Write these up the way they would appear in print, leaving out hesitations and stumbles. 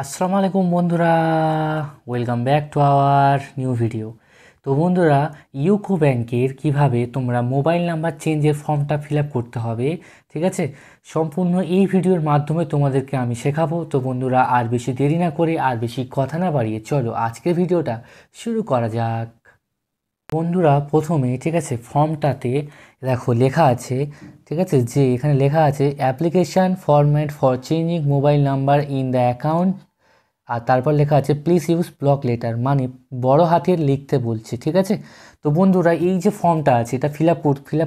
আসসালামু আলাইকুম বন্ধুরা, welcome back to our new video. তো বন্ধুরা, ইউকো ব্যাংকের কিভাবে তোমরা মোবাইল নাম্বার চেঞ্জের ফর্মটা ফিল আপ করতে হবে, ঠিক আছে, সম্পূর্ণ এই ভিডিওর মাধ্যমে তোমাদেরকে আমি শেখাবো। তো বন্ধুরা, আর বেশি দেরি না করে আর বেশি কথা না বাড়িয়ে চলো আজকের ভিডিওটা শুরু করা যাক। বন্ধুরা, প্রথমে ঠিক আছে ফর্মটাতে দেখো লেখা আছে, ঠিক আছে, যে এখানে লেখা আছে application format for changing mobile number in the account. আর তারপর লেখা আছে প্লিজ ইউজ ব্লক লেটার, মানে বড় হাতের লিখতে বলছে, ঠিক আছে। তো বন্ধুরা, এই যে ফর্মটা আছে এটা ফিল আপ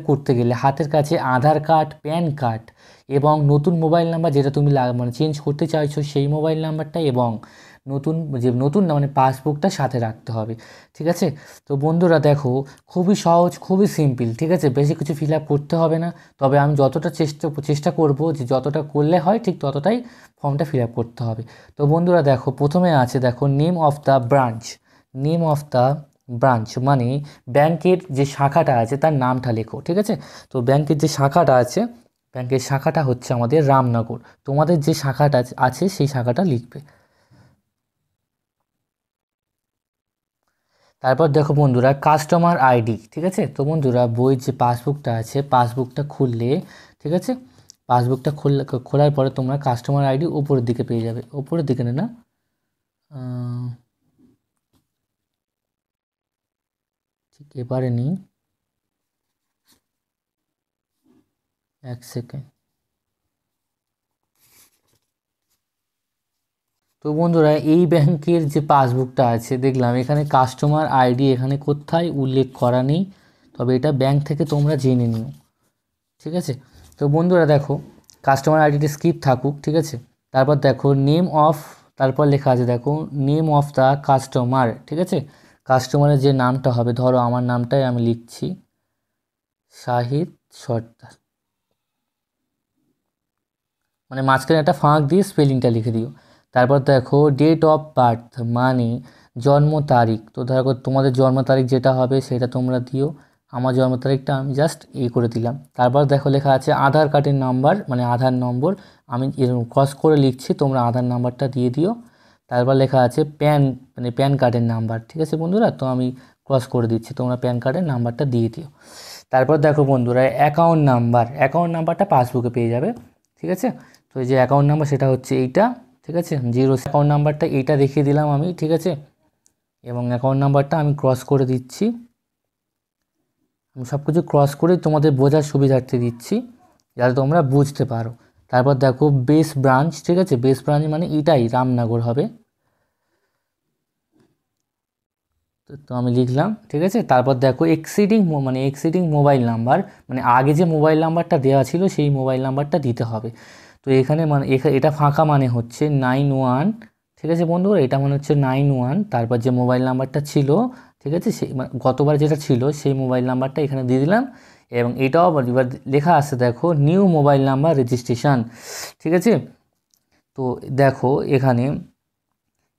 করতে গেলে হাতের কাছে আধার কার্ড, প্যান কার্ড এবং নতুন মোবাইল নাম্বার যেটা তুমি মানে চেঞ্জ করতে চাইছো সেই মোবাইল নাম্বারটা এবং নতুন না মানে পাসবুকটা সাথে রাখতে হবে, ঠিক আছে। তো বন্ধুরা দেখো, খুবই সহজ, খুবই সিম্পল, ঠিক আছে, বেশি কিছু ফিল আপ করতে হবে না। তবে আমি যতটা চেষ্টা করব যে যতটা করলে হয় ঠিক ততটাই ফর্মটা ফিল আপ করতে হবে। তো বন্ধুরা দেখো, প্রথমে আছে দেখো name of the branch. Name of the branch মানে ব্যাংকের যে শাখাটা আছে তার নামটা লেখো, ঠিক আছে। তো ব্যাংকের যে শাখাটা আছে, ব্যাংকের শাখাটা হচ্ছে আমাদের রামনগর। তোমাদের যে শাখাটা আছে সেই শাখাটা লিখবে। তারপর দেখো বন্ধুরা কাস্টমার আইডি, ঠিক আছে। তো বন্ধুরা, বইয়ের যে পাসবুকটা আছে পাসবুকটা খুললে, ঠিক আছে, পাসবুকটা খোলার পরে তোমরা কাস্টমার আইডি উপরের দিকে পেয়ে যাবে, উপরের দিকে না, আহ, ঠিক এবারে নিই, এক সেকেন্ড। তো বন্ধুরা, এই ব্যাংকের যে পাসবুকটা আছে দেখলাম এখানে কাস্টমার আইডি এখানে কোথায় উল্লেখ করা নেই, তবে এটা ব্যাংক থেকে তোমরা জেনে নিও, ঠিক আছে। তো বন্ধুরা দেখো, কাস্টমার আইডিটি স্কিপ থাকুক, ঠিক আছে। তারপর দেখো নেম অফ, তারপর লেখা আছে দেখো নেম অফ দ্য কাস্টমার, ঠিক আছে। কাস্টমারের যে নামটা হবে, ধরো আমার নামটাই আমি লিখছি, শাহিদ সর্দার, মানে মাঝখানে একটা ফাঁক দিয়ে স্পেলিংটা লিখে দিও। তারপর দেখো ডেট অফ বার্থ মানে জন্ম তারিখ। তো দেখো তোমাদের জন্ম তারিখ যেটা হবে সেটা তোমরা দিও। আমার জন্ম তারিখটা আমি জাস্ট করে দিলাম। তারপর দেখো লেখা আছে আধার কার্ডের নাম্বার, মানে আধার নম্বর, আমি এরকম ক্রস করে লিখছি, তোমরা আধার নাম্বারটা দিয়ে দিও। তারপর লেখা আছে প্যান, মানে প্যান কার্ডের নাম্বার, ঠিক আছে বন্ধুরা, তো আমি ক্রস করে দিচ্ছি, তোমরা প্যান কার্ডের নাম্বারটা দিয়ে দিও। তারপর দেখো বন্ধুরা অ্যাকাউন্ট নাম্বার, অ্যাকাউন্ট নাম্বারটা পাসবুকে পেয়ে যাবে, ঠিক আছে। তো এই যে অ্যাকাউন্ট নাম্বার সেটা হচ্ছে এইটা, ঠিক আছে, জিরো অ্যাকাউন্ট নাম্বারটা এইটা দেখিয়ে দিলাম আমি, ঠিক আছে। এবং অ্যাকাউন্ট নাম্বারটা আমি ক্রস করে দিচ্ছি, আমি সব কিছু ক্রস করে তোমাদের বোঝার সুবিধার্থে দিচ্ছি যাতে তোমরা বুঝতে পারো। তারপর দেখো বেস ব্রাঞ্চ, ঠিক আছে, বেস ব্রাঞ্চ মানে এটাই রামনগর হবে, তো আমি লিখলাম, ঠিক আছে। তারপর দেখো এক্সিডিং মোবাইল নাম্বার, মানে আগে যে মোবাইল নাম্বারটা দেওয়া ছিল সেই মোবাইল নাম্বারটা দিতে হবে। তো এখানে মানে এটা ফাঁকা মানে হচ্ছে 91, ঠিক আছে বন্ধুরা, এটা মানে হচ্ছে 91, তারপর যে মোবাইল নাম্বারটা ছিল, ঠিক আছে, সেই গতবার যেটা ছিল সেই মোবাইল নাম্বারটা এখানে দিয়ে দিলাম। এবং এটাও আবার এবার লেখা আছে দেখো নিউ মোবাইল নাম্বার রেজিস্ট্রেশন, ঠিক আছে। তো দেখো এখানে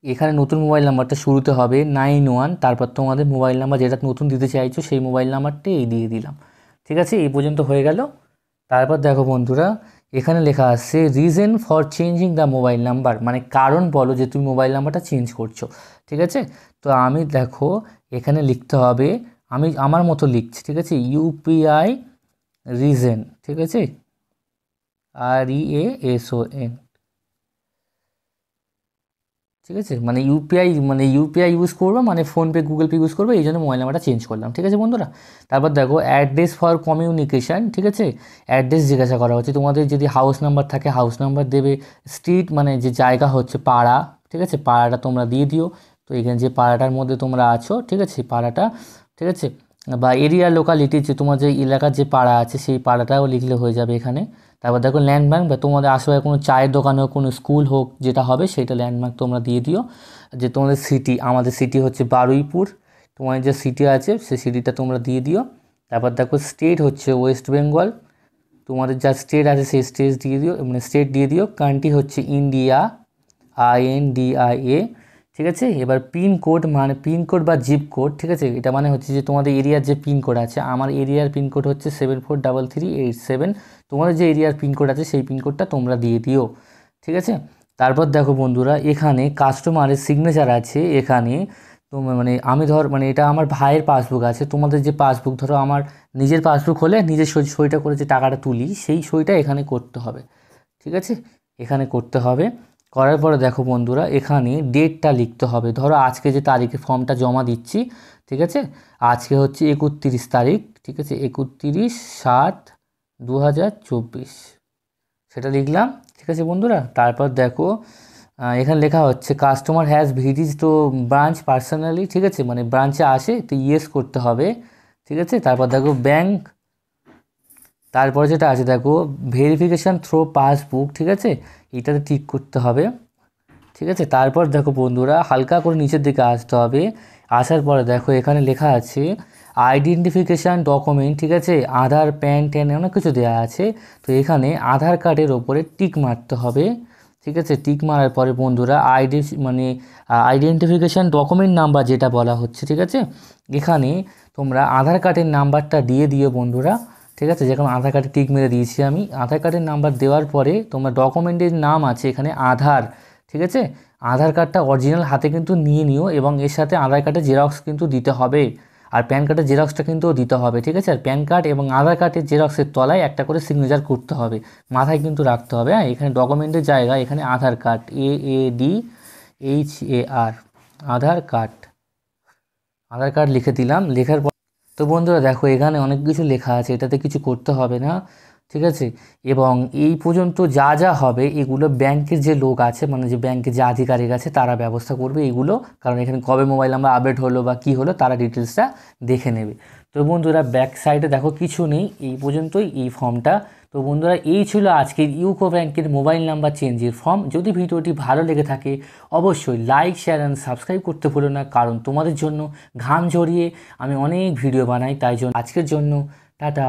এখানে নতুন মোবাইল নাম্বারটা শুরুতে হবে 91, তারপর তোমাদের মোবাইল নাম্বার যেটা নতুন দিতে চাইছো সেই মোবাইল নাম্বারটাই এই দিয়ে দিলাম, ঠিক আছে, এই পর্যন্ত হয়ে গেল। তারপর দেখো বন্ধুরা, এখানে লেখা আছে reason for changing the mobile number, মানে কারণ বলো যে তুমি মোবাইল নাম্বারটা চেঞ্জ করছো, ঠিক আছে। তো আমি দেখো এখানে লিখতে হবে, আমি আমার মতো লিখছি, ঠিক আছে, ইউপিআই রিজন, ঠিক আছে, REASON, ঠিক আছে, মানে ইউপিআই ইউজ করবো, মানে ফোনপে গুগল পে ইউজ করবো, এই জন্য মোবাইল নাম্বারটা চেঞ্জ করলাম, ঠিক আছে বন্ধুরা। তারপর দেখো অ্যাড্রেস ফর কমিউনিকেশান, ঠিক আছে, অ্যাড্রেস জিজ্ঞাসা করা হচ্ছে, তোমাদের যদি হাউস নাম্বার থাকে হাউস নাম্বার দেবে, স্ট্রিট মানে যে জায়গা হচ্ছে পাড়া, ঠিক আছে, পাড়াটা তোমরা দিয়ে দিও। তো এখানে যে পাড়াটার মধ্যে তোমরা আছো, ঠিক আছে, সেই পাড়াটা, ঠিক আছে, বা এরিয়া লোকালিটি যে তোমার যে এলাকার যে পাড়া আছে সেই পাড়াটাও লিখলে হয়ে যাবে এখানে। তারপর দেখো ল্যান্ডমার্ক, বা তোমাদের আশেপাশে কোনো চায়ের দোকান হোক, কোনো স্কুল হোক, যেটা হবে সেটা ল্যান্ডমার্ক তোমরা দিয়ে দিও। যে তোমাদের সিটি, আমাদের সিটি হচ্ছে বারুইপুর, তোমাদের যে সিটি আছে সেই সিটিটা তোমরা দিয়ে দিও। তারপর দেখো স্টেট হচ্ছে ওয়েস্ট বেঙ্গল, তোমাদের যা স্টেট আছে সেই স্টেট দিয়ে দিও, মানে স্টেট দিয়ে দিও। কান্ট্রি হচ্ছে ইন্ডিয়া, INDIA, ঠিক আছে। এবার পিনকোড, মানে পিনকোড বা জিপ কোড, ঠিক আছে, এটা মানে হচ্ছে যে তোমাদের এরিয়ার যে পিনকোড আছে, আমার এরিয়ার পিনকোড হচ্ছে 743387, তোমাদের যে এরিয়ার পিনকোড আছে সেই পিনকোডটা তোমরা দিয়ে দিও, ঠিক আছে। তারপর দেখো বন্ধুরা এখানে কাস্টমারের সিগনেচার আছে এখানে। তো মানে আমি মানে এটা আমার ভাইয়ের পাসবুক আছে, তোমাদের যে পাসবুক ধরো আমার নিজের পাসবুক হলে নিজের সইটা করে যে টাকাটা তুলি সেই সইটা এখানে করতে হবে, ঠিক আছে? এখানে করতে হবে। করার পরে দেখো বন্ধুরা এখানে ডেটটা লিখতে হবে। ধরো আজকে যে তারিখে ফর্মটা জমা দিচ্ছি, ঠিক আছে, আজকে হচ্ছে 31 তারিখ, ঠিক আছে, 31/7/2024, সেটা লিখলাম, ঠিক আছে বন্ধুরা। তারপর দেখো এখানে লেখা হচ্ছে কাস্টমার হ্যাজ ভিজিট তো ব্রাঞ্চ পার্সোনালি, ঠিক আছে, মানে ব্রাঞ্চে আসে তো ইয়েস করতে হবে, ঠিক আছে। তারপর দেখো ব্যাংক, তারপরে যেটা আছে দেখো ভেরিফিকেশান থ্রো পাসবুক, ঠিক আছে, এটাতে টিক করতে হবে, ঠিক আছে। তারপর দেখো বন্ধুরা হালকা করে নিচের দিকে আসতে হবে। আসার পরে দেখো এখানে লেখা আছে আইডেন্টিফিকেশান ডকুমেন্ট, ঠিক আছে, আধার, প্যান ট্যান অনেক কিছু দেওয়া আছে। তো এখানে আধার কার্ডের ওপরে টিক মারতে হবে, ঠিক আছে। টিক মারার পরে বন্ধুরা মানে আইডেন্টিফিকেশান ডকুমেন্ট নাম্বার যেটা বলা হচ্ছে, ঠিক আছে, এখানে তোমরা আধার কার্ডের নাম্বারটা দিয়ে দিও বন্ধুরা, ঠিক আছে। যেরকম আধার কার্ডে টিক মেরে দিয়েছি আমি, আধার কার্ডের নাম্বার দেওয়ার পরে তোমরা ডকুমেন্টের নাম আছে এখানে আধার, ঠিক আছে, আধার কার্ডটা অরিজিনাল হাতে কিন্তু নিয়ে নিও এবং এর সাথে আধার কার্ডের জেরক্স কিন্তু দিতে হবে, আর প্যান কার্ডের জেরক্সটা কিন্তু দিতে হবে, ঠিক আছে। আর প্যান কার্ড এবং আধার কার্ডের জেরক্সের তলায় একটা করে সিগনেচার করতে হবে, মাথায় কিন্তু রাখতে হবে। হ্যাঁ, এখানে ডকুমেন্টের জায়গায় এখানে আধার কার্ড, AADHAR, আধার কার্ড, আধার কার্ড লিখে দিলাম। লেখার পর তো বন্ধুরা দেখো এখানে অনেক কিছু লেখা আছে, এটাতে কিছু করতে হবে না, ঠিক আছে। এবং এই পর্যন্ত যা যা হবে এগুলো ব্যাংকের যে লোক আছে, মানে যে ব্যাংকের যে আধিকারিক আছে তারা ব্যবস্থা করবে এগুলো, কারণ এখানে কবে মোবাইল নাম্বার আপডেট হলো বা কী হলো তারা ডিটেলসটা দেখে নেবে। তো বন্ধুরা ব্যাক সাইডে দেখো কিছু নেই, এই পর্যন্তই এই ফর্মটা। তো বন্ধুরা এই ছিল আজকের ইউকো ব্যাংকের মোবাইল নাম্বার চেঞ্জের ফর্ম। যদি ভিডিওটি ভালো লেগে থাকে অবশ্যই লাইক, শেয়ার অ্যান্ড সাবস্ক্রাইব করতে ভুলো না, কারণ তোমাদের জন্য ঘাম ঝরিয়ে আমি অনেক ভিডিও বানাই, তাই জন্য আজকের জন্য টাটা।